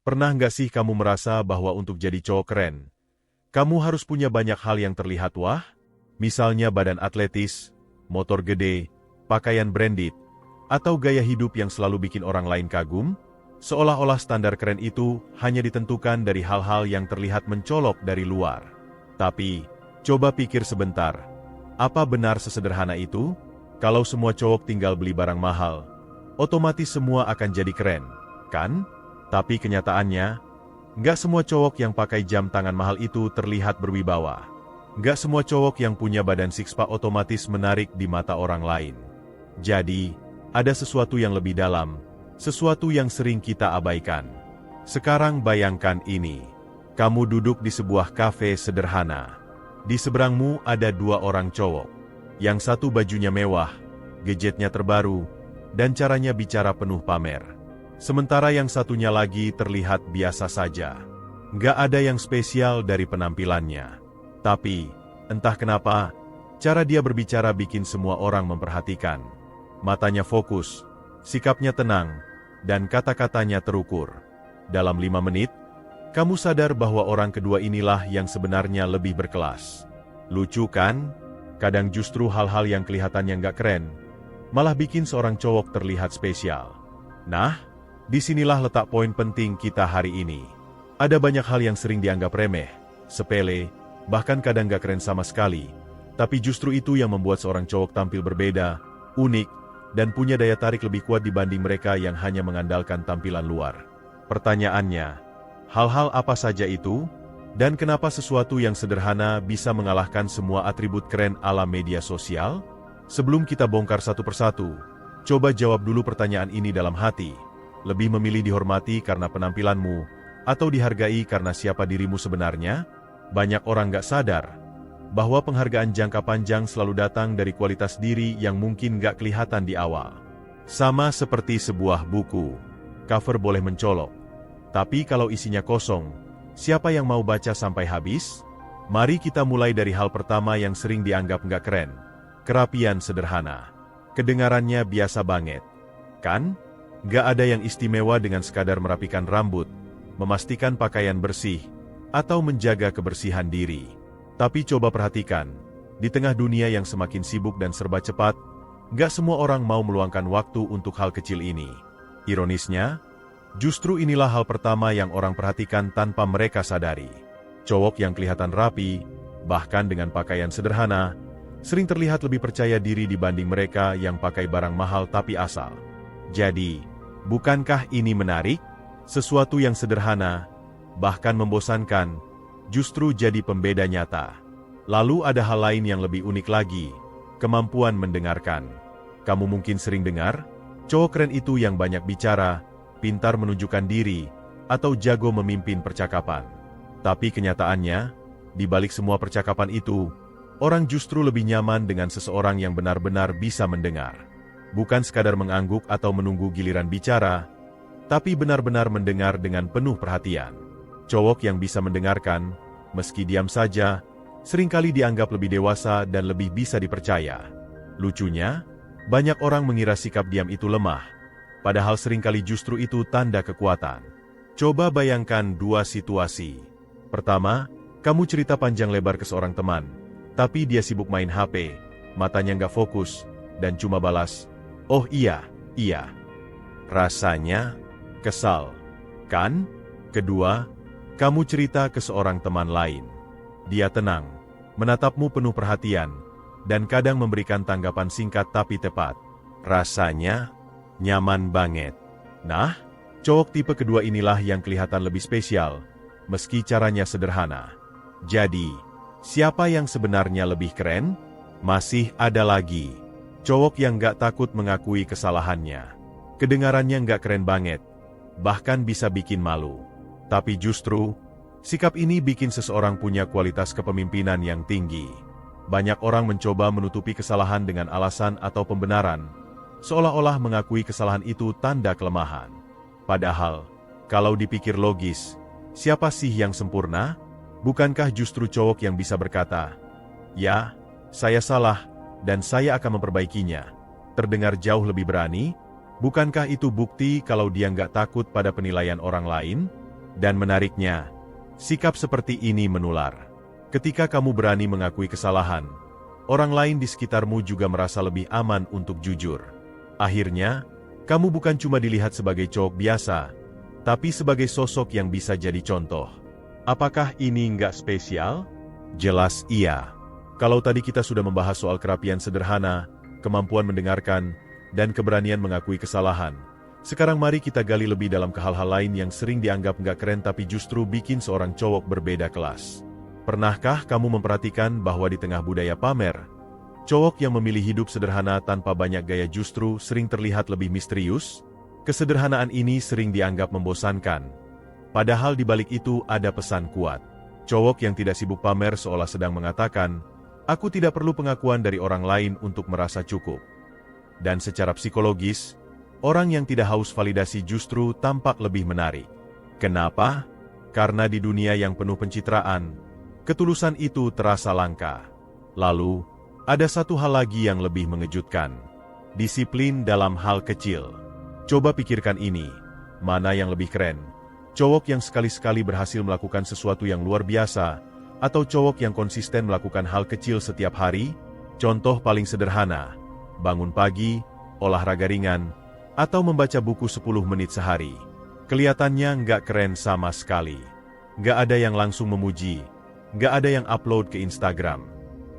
Pernah nggak sih kamu merasa bahwa untuk jadi cowok keren, kamu harus punya banyak hal yang terlihat wah? Misalnya badan atletis, motor gede, pakaian branded, atau gaya hidup yang selalu bikin orang lain kagum? Seolah-olah standar keren itu hanya ditentukan dari hal-hal yang terlihat mencolok dari luar. Tapi, coba pikir sebentar, apa benar sesederhana itu? Kalau semua cowok tinggal beli barang mahal, otomatis semua akan jadi keren, kan? Tapi kenyataannya, nggak semua cowok yang pakai jam tangan mahal itu terlihat berwibawa. Nggak semua cowok yang punya badan six-pack otomatis menarik di mata orang lain. Jadi, ada sesuatu yang lebih dalam, sesuatu yang sering kita abaikan. Sekarang bayangkan ini, kamu duduk di sebuah kafe sederhana. Di seberangmu ada dua orang cowok. Yang satu bajunya mewah, gadgetnya terbaru, dan caranya bicara penuh pamer. Sementara yang satunya lagi terlihat biasa saja. Nggak ada yang spesial dari penampilannya. Tapi, entah kenapa, cara dia berbicara bikin semua orang memperhatikan. Matanya fokus, sikapnya tenang, dan kata-katanya terukur. Dalam 5 menit, kamu sadar bahwa orang kedua inilah yang sebenarnya lebih berkelas. Lucu kan? Kadang justru hal-hal yang kelihatannya nggak keren, malah bikin seorang cowok terlihat spesial. Nah, disinilah letak poin penting kita hari ini. Ada banyak hal yang sering dianggap remeh, sepele, bahkan kadang gak keren sama sekali. Tapi justru itu yang membuat seorang cowok tampil berbeda, unik, dan punya daya tarik lebih kuat dibanding mereka yang hanya mengandalkan tampilan luar. Pertanyaannya, hal-hal apa saja itu? Dan kenapa sesuatu yang sederhana bisa mengalahkan semua atribut keren ala media sosial? Sebelum kita bongkar satu persatu, coba jawab dulu pertanyaan ini dalam hati. Lebih memilih dihormati karena penampilanmu, atau dihargai karena siapa dirimu sebenarnya? Banyak orang gak sadar bahwa penghargaan jangka panjang selalu datang dari kualitas diri yang mungkin gak kelihatan di awal. Sama seperti sebuah buku, cover boleh mencolok, tapi kalau isinya kosong, siapa yang mau baca sampai habis? Mari kita mulai dari hal pertama yang sering dianggap gak keren, kerapian sederhana. Kedengarannya biasa banget, kan? Gak ada yang istimewa dengan sekadar merapikan rambut, memastikan pakaian bersih, atau menjaga kebersihan diri. Tapi coba perhatikan, di tengah dunia yang semakin sibuk dan serba cepat, gak semua orang mau meluangkan waktu untuk hal kecil ini. Ironisnya, justru inilah hal pertama yang orang perhatikan tanpa mereka sadari. Cowok yang kelihatan rapi, bahkan dengan pakaian sederhana, sering terlihat lebih percaya diri dibanding mereka yang pakai barang mahal tapi asal. Jadi, bukankah ini menarik? Sesuatu yang sederhana, bahkan membosankan, justru jadi pembeda nyata. Lalu ada hal lain yang lebih unik lagi, kemampuan mendengarkan. Kamu mungkin sering dengar, cowok keren itu yang banyak bicara, pintar menunjukkan diri, atau jago memimpin percakapan. Tapi kenyataannya, di balik semua percakapan itu, orang justru lebih nyaman dengan seseorang yang benar-benar bisa mendengar. Bukan sekadar mengangguk atau menunggu giliran bicara, tapi benar-benar mendengar dengan penuh perhatian. Cowok yang bisa mendengarkan, meski diam saja, seringkali dianggap lebih dewasa dan lebih bisa dipercaya. Lucunya, banyak orang mengira sikap diam itu lemah, padahal seringkali justru itu tanda kekuatan. Coba bayangkan dua situasi. Pertama, kamu cerita panjang lebar ke seorang teman, tapi dia sibuk main HP, matanya nggak fokus, dan cuma balas, "Oh iya, iya." Rasanya kesal, kan? Kedua, kamu cerita ke seorang teman lain. Dia tenang, menatapmu penuh perhatian, dan kadang memberikan tanggapan singkat tapi tepat. Rasanya nyaman banget. Nah, cowok tipe kedua inilah yang kelihatan lebih spesial, meski caranya sederhana. Jadi, siapa yang sebenarnya lebih keren? Masih ada lagi. Cowok yang gak takut mengakui kesalahannya. Kedengarannya gak keren banget, bahkan bisa bikin malu. Tapi justru, sikap ini bikin seseorang punya kualitas kepemimpinan yang tinggi. Banyak orang mencoba menutupi kesalahan dengan alasan atau pembenaran, seolah-olah mengakui kesalahan itu tanda kelemahan. Padahal, kalau dipikir logis, siapa sih yang sempurna? Bukankah justru cowok yang bisa berkata, "Ya, saya salah, dan saya akan memperbaikinya." Terdengar jauh lebih berani? Bukankah itu bukti kalau dia nggak takut pada penilaian orang lain? Dan menariknya, sikap seperti ini menular. Ketika kamu berani mengakui kesalahan, orang lain di sekitarmu juga merasa lebih aman untuk jujur. Akhirnya, kamu bukan cuma dilihat sebagai cowok biasa, tapi sebagai sosok yang bisa jadi contoh. Apakah ini nggak spesial? Jelas iya. Kalau tadi kita sudah membahas soal kerapian sederhana, kemampuan mendengarkan, dan keberanian mengakui kesalahan, sekarang mari kita gali lebih dalam ke hal-hal lain yang sering dianggap nggak keren tapi justru bikin seorang cowok berbeda kelas. Pernahkah kamu memperhatikan bahwa di tengah budaya pamer, cowok yang memilih hidup sederhana tanpa banyak gaya justru sering terlihat lebih misterius? Kesederhanaan ini sering dianggap membosankan. Padahal di balik itu ada pesan kuat. Cowok yang tidak sibuk pamer seolah sedang mengatakan, "Aku tidak perlu pengakuan dari orang lain untuk merasa cukup." Dan secara psikologis, orang yang tidak haus validasi justru tampak lebih menarik. Kenapa? Karena di dunia yang penuh pencitraan, ketulusan itu terasa langka. Lalu, ada satu hal lagi yang lebih mengejutkan. Disiplin dalam hal kecil. Coba pikirkan ini, mana yang lebih keren? Cowok yang sekali-sekali berhasil melakukan sesuatu yang luar biasa, atau cowok yang konsisten melakukan hal kecil setiap hari? Contoh paling sederhana, bangun pagi, olahraga ringan, atau membaca buku 10 menit sehari. Kelihatannya nggak keren sama sekali. Nggak ada yang langsung memuji, nggak ada yang upload ke Instagram.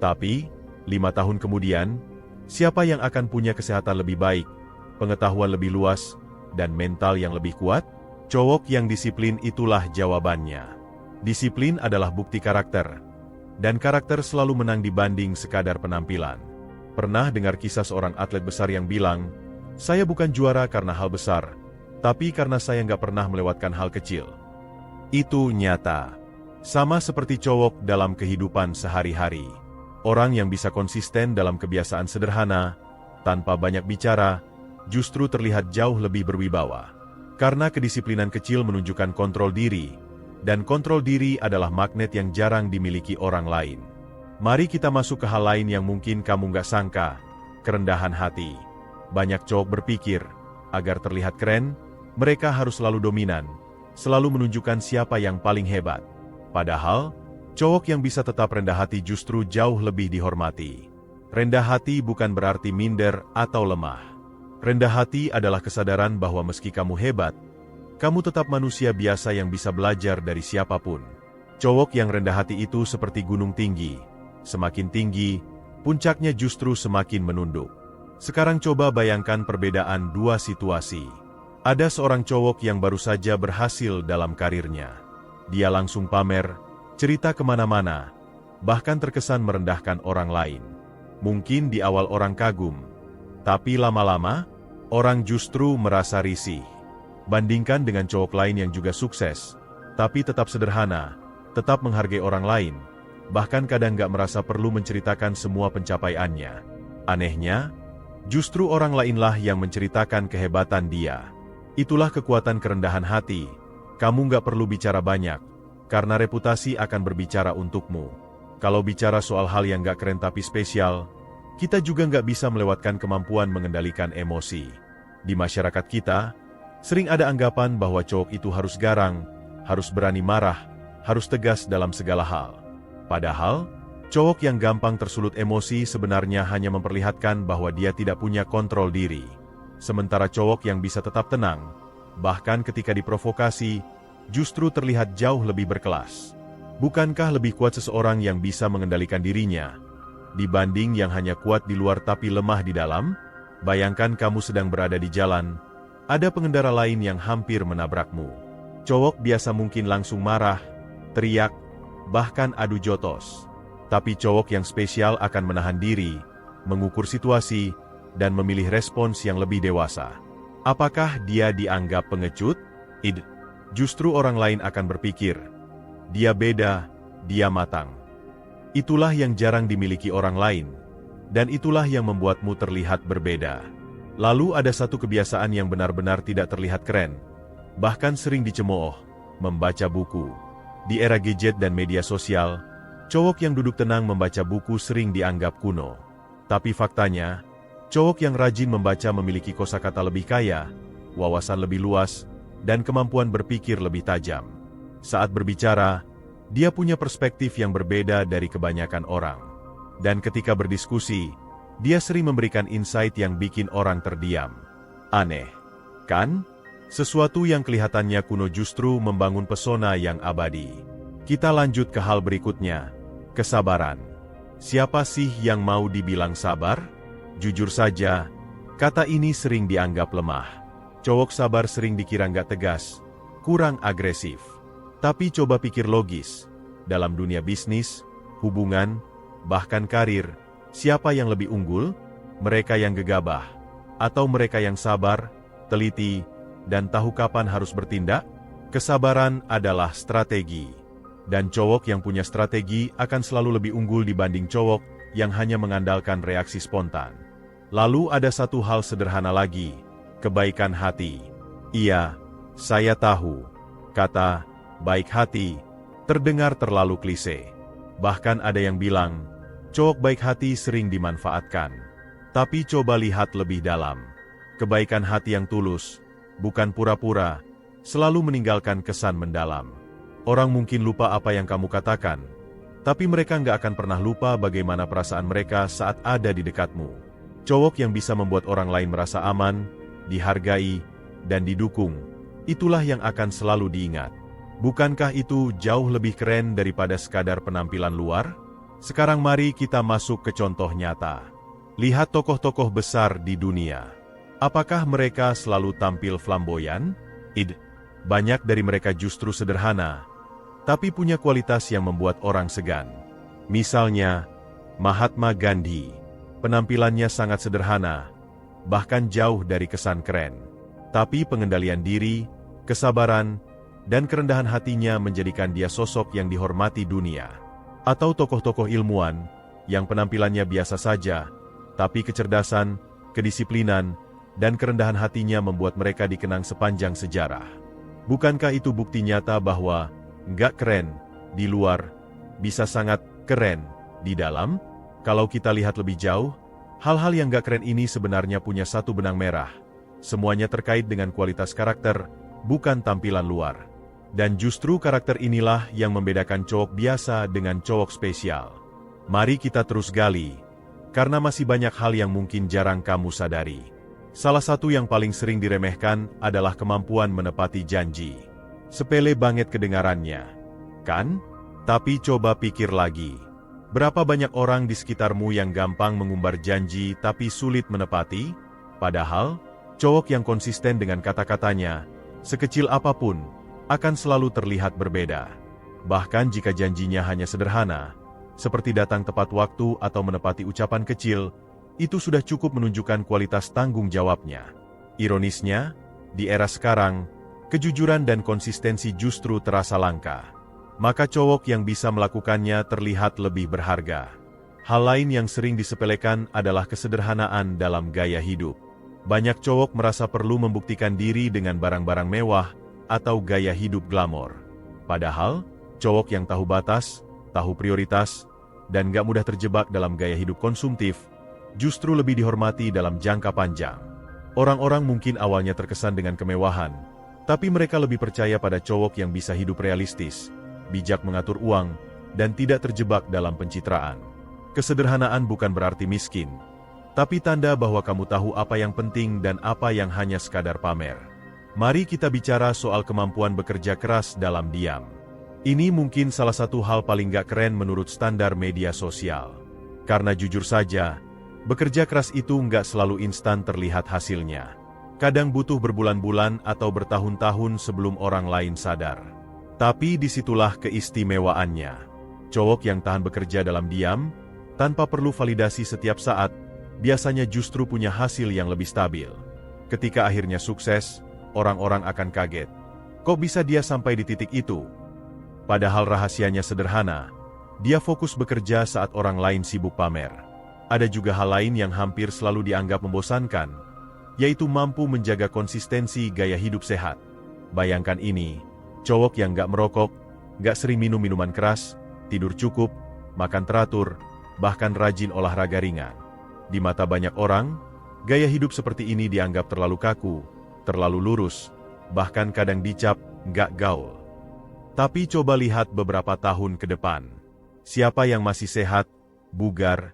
Tapi, 5 tahun kemudian, siapa yang akan punya kesehatan lebih baik, pengetahuan lebih luas, dan mental yang lebih kuat? Cowok yang disiplin itulah jawabannya. Disiplin adalah bukti karakter, dan karakter selalu menang dibanding sekadar penampilan. Pernah dengar kisah seorang atlet besar yang bilang, "Saya bukan juara karena hal besar, tapi karena saya nggak pernah melewatkan hal kecil." Itu nyata. Sama seperti cowok dalam kehidupan sehari-hari. Orang yang bisa konsisten dalam kebiasaan sederhana, tanpa banyak bicara, justru terlihat jauh lebih berwibawa. Karena kedisiplinan kecil menunjukkan kontrol diri, dan kontrol diri adalah magnet yang jarang dimiliki orang lain. Mari kita masuk ke hal lain yang mungkin kamu nggak sangka, kerendahan hati. Banyak cowok berpikir, agar terlihat keren, mereka harus selalu dominan, selalu menunjukkan siapa yang paling hebat. Padahal, cowok yang bisa tetap rendah hati justru jauh lebih dihormati. Rendah hati bukan berarti minder atau lemah. Rendah hati adalah kesadaran bahwa meski kamu hebat, kamu tetap manusia biasa yang bisa belajar dari siapapun. Cowok yang rendah hati itu seperti gunung tinggi. Semakin tinggi, puncaknya justru semakin menunduk. Sekarang coba bayangkan perbedaan dua situasi. Ada seorang cowok yang baru saja berhasil dalam karirnya. Dia langsung pamer, cerita kemana-mana, bahkan terkesan merendahkan orang lain. Mungkin di awal orang kagum, tapi lama-lama, orang justru merasa risih. Bandingkan dengan cowok lain yang juga sukses, tapi tetap sederhana, tetap menghargai orang lain, bahkan kadang gak merasa perlu menceritakan semua pencapaiannya. Anehnya, justru orang lainlah yang menceritakan kehebatan dia. Itulah kekuatan kerendahan hati. Kamu gak perlu bicara banyak, karena reputasi akan berbicara untukmu. Kalau bicara soal hal yang gak keren tapi spesial, kita juga gak bisa melewatkan kemampuan mengendalikan emosi. Di masyarakat kita, sering ada anggapan bahwa cowok itu harus garang, harus berani marah, harus tegas dalam segala hal. Padahal, cowok yang gampang tersulut emosi sebenarnya hanya memperlihatkan bahwa dia tidak punya kontrol diri. Sementara cowok yang bisa tetap tenang, bahkan ketika diprovokasi, justru terlihat jauh lebih berkelas. Bukankah lebih kuat seseorang yang bisa mengendalikan dirinya, dibanding yang hanya kuat di luar tapi lemah di dalam? Bayangkan kamu sedang berada di jalan, ada pengendara lain yang hampir menabrakmu. Cowok biasa mungkin langsung marah, teriak, bahkan adu jotos. Tapi cowok yang spesial akan menahan diri, mengukur situasi, dan memilih respons yang lebih dewasa. Apakah dia dianggap pengecut? Justru orang lain akan berpikir, dia beda, dia matang. Itulah yang jarang dimiliki orang lain, dan itulah yang membuatmu terlihat berbeda. Lalu ada satu kebiasaan yang benar-benar tidak terlihat keren, bahkan sering dicemooh, membaca buku. Di era gadget dan media sosial, cowok yang duduk tenang membaca buku sering dianggap kuno. Tapi faktanya, cowok yang rajin membaca memiliki kosakata lebih kaya, wawasan lebih luas, dan kemampuan berpikir lebih tajam. Saat berbicara, dia punya perspektif yang berbeda dari kebanyakan orang. Dan ketika berdiskusi, dia sering memberikan insight yang bikin orang terdiam. Aneh, kan? Sesuatu yang kelihatannya kuno justru membangun pesona yang abadi. Kita lanjut ke hal berikutnya, kesabaran. Siapa sih yang mau dibilang sabar? Jujur saja, kata ini sering dianggap lemah. Cowok sabar sering dikira nggak tegas, kurang agresif. Tapi coba pikir logis, dalam dunia bisnis, hubungan, bahkan karir, siapa yang lebih unggul? Mereka yang gegabah, atau mereka yang sabar, teliti, dan tahu kapan harus bertindak? Kesabaran adalah strategi. Dan cowok yang punya strategi akan selalu lebih unggul dibanding cowok yang hanya mengandalkan reaksi spontan. Lalu ada satu hal sederhana lagi, kebaikan hati. Iya, saya tahu, kata baik hati terdengar terlalu klise. Bahkan ada yang bilang, cowok baik hati sering dimanfaatkan. Tapi coba lihat lebih dalam. Kebaikan hati yang tulus, bukan pura-pura, selalu meninggalkan kesan mendalam. Orang mungkin lupa apa yang kamu katakan, tapi mereka nggak akan pernah lupa bagaimana perasaan mereka saat ada di dekatmu. Cowok yang bisa membuat orang lain merasa aman, dihargai, dan didukung, itulah yang akan selalu diingat. Bukankah itu jauh lebih keren daripada sekadar penampilan luar? Sekarang mari kita masuk ke contoh nyata. Lihat tokoh-tokoh besar di dunia. Apakah mereka selalu tampil flamboyan? Banyak dari mereka justru sederhana, tapi punya kualitas yang membuat orang segan. Misalnya, Mahatma Gandhi. Penampilannya sangat sederhana, bahkan jauh dari kesan keren. Tapi pengendalian diri, kesabaran, dan kerendahan hatinya menjadikan dia sosok yang dihormati dunia. Atau tokoh-tokoh ilmuwan, yang penampilannya biasa saja, tapi kecerdasan, kedisiplinan, dan kerendahan hatinya membuat mereka dikenang sepanjang sejarah. Bukankah itu bukti nyata bahwa nggak keren di luar, bisa sangat keren di dalam? Kalau kita lihat lebih jauh, hal-hal yang nggak keren ini sebenarnya punya satu benang merah. Semuanya terkait dengan kualitas karakter, bukan tampilan luar. Dan justru karakter inilah yang membedakan cowok biasa dengan cowok spesial. Mari kita terus gali, karena masih banyak hal yang mungkin jarang kamu sadari. Salah satu yang paling sering diremehkan adalah kemampuan menepati janji. Sepele banget kedengarannya, kan? Tapi coba pikir lagi. Berapa banyak orang di sekitarmu yang gampang mengumbar janji tapi sulit menepati? Padahal, cowok yang konsisten dengan kata-katanya, sekecil apapun, akan selalu terlihat berbeda. Bahkan jika janjinya hanya sederhana, seperti datang tepat waktu atau menepati ucapan kecil, itu sudah cukup menunjukkan kualitas tanggung jawabnya. Ironisnya, di era sekarang, kejujuran dan konsistensi justru terasa langka. Maka cowok yang bisa melakukannya terlihat lebih berharga. Hal lain yang sering disepelekan adalah kesederhanaan dalam gaya hidup. Banyak cowok merasa perlu membuktikan diri dengan barang-barang mewah atau gaya hidup glamor. Padahal, cowok yang tahu batas, tahu prioritas, dan gak mudah terjebak dalam gaya hidup konsumtif, justru lebih dihormati dalam jangka panjang. Orang-orang mungkin awalnya terkesan dengan kemewahan, tapi mereka lebih percaya pada cowok yang bisa hidup realistis, bijak mengatur uang, dan tidak terjebak dalam pencitraan. Kesederhanaan bukan berarti miskin, tapi tanda bahwa kamu tahu apa yang penting dan apa yang hanya sekadar pamer. Mari kita bicara soal kemampuan bekerja keras dalam diam. Ini mungkin salah satu hal paling gak keren menurut standar media sosial. Karena jujur saja, bekerja keras itu nggak selalu instan terlihat hasilnya. Kadang butuh berbulan-bulan atau bertahun-tahun sebelum orang lain sadar. Tapi disitulah keistimewaannya. Cowok yang tahan bekerja dalam diam, tanpa perlu validasi setiap saat, biasanya justru punya hasil yang lebih stabil. Ketika akhirnya sukses, orang-orang akan kaget. Kok bisa dia sampai di titik itu? Padahal rahasianya sederhana. Dia fokus bekerja saat orang lain sibuk pamer. Ada juga hal lain yang hampir selalu dianggap membosankan, yaitu mampu menjaga konsistensi gaya hidup sehat. Bayangkan ini, cowok yang gak merokok, gak sering minum minuman keras, tidur cukup, makan teratur, bahkan rajin olahraga ringan. Di mata banyak orang, gaya hidup seperti ini dianggap terlalu kaku, terlalu lurus, bahkan kadang dicap gak gaul. Tapi coba lihat beberapa tahun ke depan. Siapa yang masih sehat, bugar,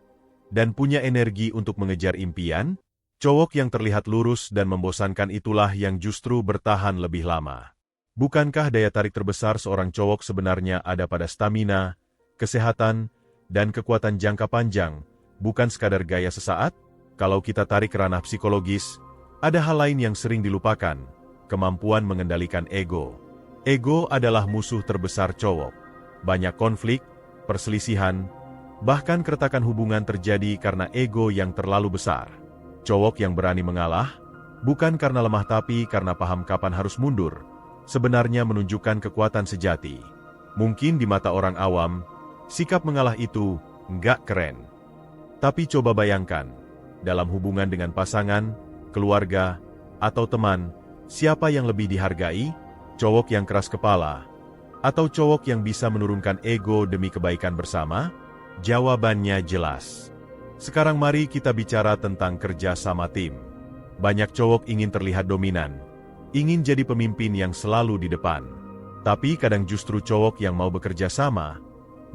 dan punya energi untuk mengejar impian? Cowok yang terlihat lurus dan membosankan itulah yang justru bertahan lebih lama. Bukankah daya tarik terbesar seorang cowok sebenarnya ada pada stamina, kesehatan, dan kekuatan jangka panjang, bukan sekadar gaya sesaat? Kalau kita tarik ke ranah psikologis, ada hal lain yang sering dilupakan, kemampuan mengendalikan ego. Ego adalah musuh terbesar cowok. Banyak konflik, perselisihan, bahkan keretakan hubungan terjadi karena ego yang terlalu besar. Cowok yang berani mengalah, bukan karena lemah tapi karena paham kapan harus mundur, sebenarnya menunjukkan kekuatan sejati. Mungkin di mata orang awam, sikap mengalah itu nggak keren. Tapi coba bayangkan, dalam hubungan dengan pasangan, keluarga, atau teman, siapa yang lebih dihargai? Cowok yang keras kepala, atau cowok yang bisa menurunkan ego demi kebaikan bersama? Jawabannya jelas. Sekarang mari kita bicara tentang kerja sama tim. Banyak cowok ingin terlihat dominan, ingin jadi pemimpin yang selalu di depan. Tapi kadang justru cowok yang mau bekerja sama,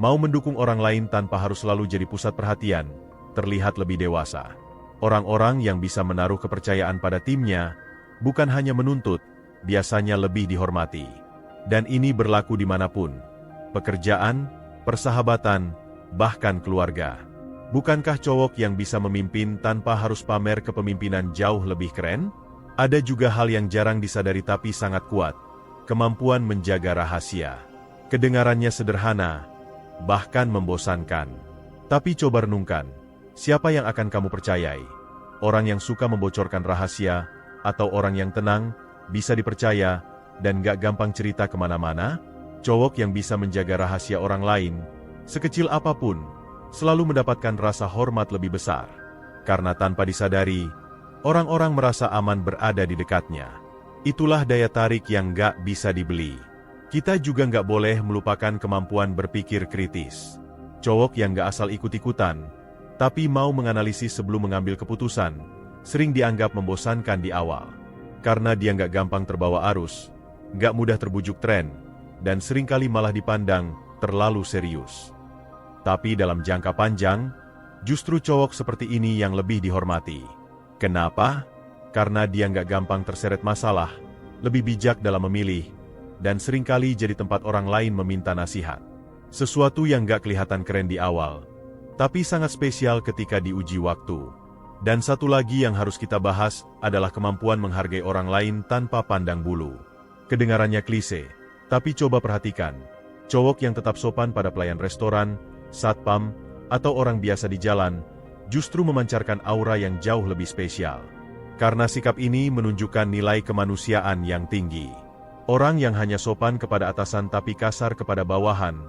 mau mendukung orang lain tanpa harus selalu jadi pusat perhatian, terlihat lebih dewasa. Orang-orang yang bisa menaruh kepercayaan pada timnya, bukan hanya menuntut, biasanya lebih dihormati. Dan ini berlaku dimanapun. Pekerjaan, persahabatan, bahkan keluarga. Bukankah cowok yang bisa memimpin tanpa harus pamer kepemimpinan jauh lebih keren? Ada juga hal yang jarang disadari tapi sangat kuat. Kemampuan menjaga rahasia. Kedengarannya sederhana, bahkan membosankan. Tapi coba renungkan, siapa yang akan kamu percayai? Orang yang suka membocorkan rahasia, atau orang yang tenang, bisa dipercaya, dan gak gampang cerita kemana-mana? Cowok yang bisa menjaga rahasia orang lain, sekecil apapun, selalu mendapatkan rasa hormat lebih besar. Karena tanpa disadari, orang-orang merasa aman berada di dekatnya. Itulah daya tarik yang gak bisa dibeli. Kita juga gak boleh melupakan kemampuan berpikir kritis. Cowok yang gak asal ikut-ikutan, tapi mau menganalisis sebelum mengambil keputusan, sering dianggap membosankan di awal. Karena dia nggak gampang terbawa arus, nggak mudah terbujuk tren, dan seringkali malah dipandang terlalu serius. Tapi dalam jangka panjang, justru cowok seperti ini yang lebih dihormati. Kenapa? Karena dia nggak gampang terseret masalah, lebih bijak dalam memilih, dan seringkali jadi tempat orang lain meminta nasihat. Sesuatu yang nggak kelihatan keren di awal, tapi sangat spesial ketika diuji waktu. Dan satu lagi yang harus kita bahas adalah kemampuan menghargai orang lain tanpa pandang bulu. Kedengarannya klise, tapi coba perhatikan. Cowok yang tetap sopan pada pelayan restoran, satpam, atau orang biasa di jalan, justru memancarkan aura yang jauh lebih spesial. Karena sikap ini menunjukkan nilai kemanusiaan yang tinggi. Orang yang hanya sopan kepada atasan tapi kasar kepada bawahan,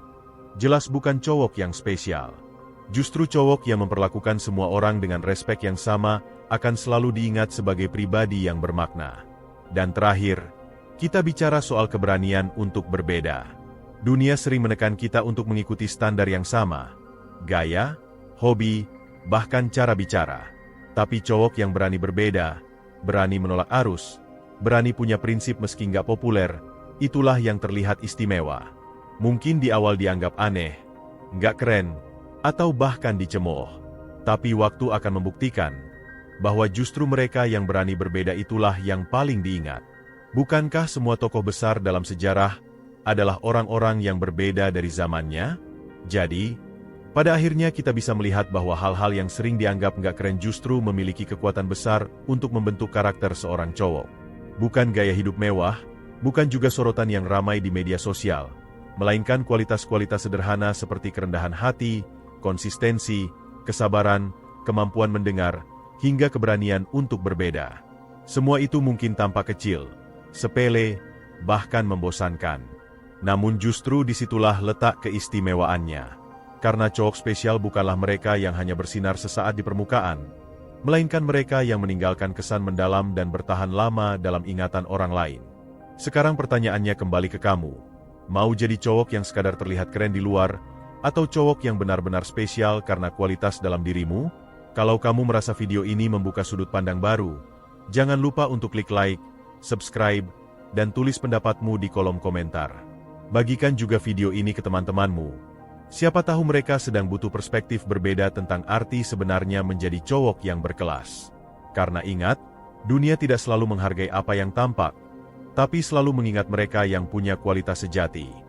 jelas bukan cowok yang spesial. Justru cowok yang memperlakukan semua orang dengan respek yang sama akan selalu diingat sebagai pribadi yang bermakna. Dan terakhir, kita bicara soal keberanian untuk berbeda. Dunia sering menekan kita untuk mengikuti standar yang sama, gaya, hobi, bahkan cara bicara. Tapi cowok yang berani berbeda, berani menolak arus, berani punya prinsip meski nggak populer, itulah yang terlihat istimewa. Mungkin di awal dianggap aneh, nggak keren, atau bahkan dicemooh. Tapi waktu akan membuktikan bahwa justru mereka yang berani berbeda itulah yang paling diingat. Bukankah semua tokoh besar dalam sejarah adalah orang-orang yang berbeda dari zamannya? Jadi, pada akhirnya kita bisa melihat bahwa hal-hal yang sering dianggap nggak keren justru memiliki kekuatan besar untuk membentuk karakter seorang cowok. Bukan gaya hidup mewah, bukan juga sorotan yang ramai di media sosial, melainkan kualitas-kualitas sederhana seperti kerendahan hati, konsistensi, kesabaran, kemampuan mendengar, hingga keberanian untuk berbeda. Semua itu mungkin tampak kecil, sepele, bahkan membosankan. Namun justru disitulah letak keistimewaannya. Karena cowok spesial bukanlah mereka yang hanya bersinar sesaat di permukaan, melainkan mereka yang meninggalkan kesan mendalam dan bertahan lama dalam ingatan orang lain. Sekarang pertanyaannya kembali ke kamu. Mau jadi cowok yang sekadar terlihat keren di luar, atau cowok yang benar-benar spesial karena kualitas dalam dirimu? Kalau kamu merasa video ini membuka sudut pandang baru, jangan lupa untuk klik like, subscribe, dan tulis pendapatmu di kolom komentar. Bagikan juga video ini ke teman-temanmu. Siapa tahu mereka sedang butuh perspektif berbeda tentang arti sebenarnya menjadi cowok yang berkelas. Karena ingat, dunia tidak selalu menghargai apa yang tampak, tapi selalu mengingat mereka yang punya kualitas sejati.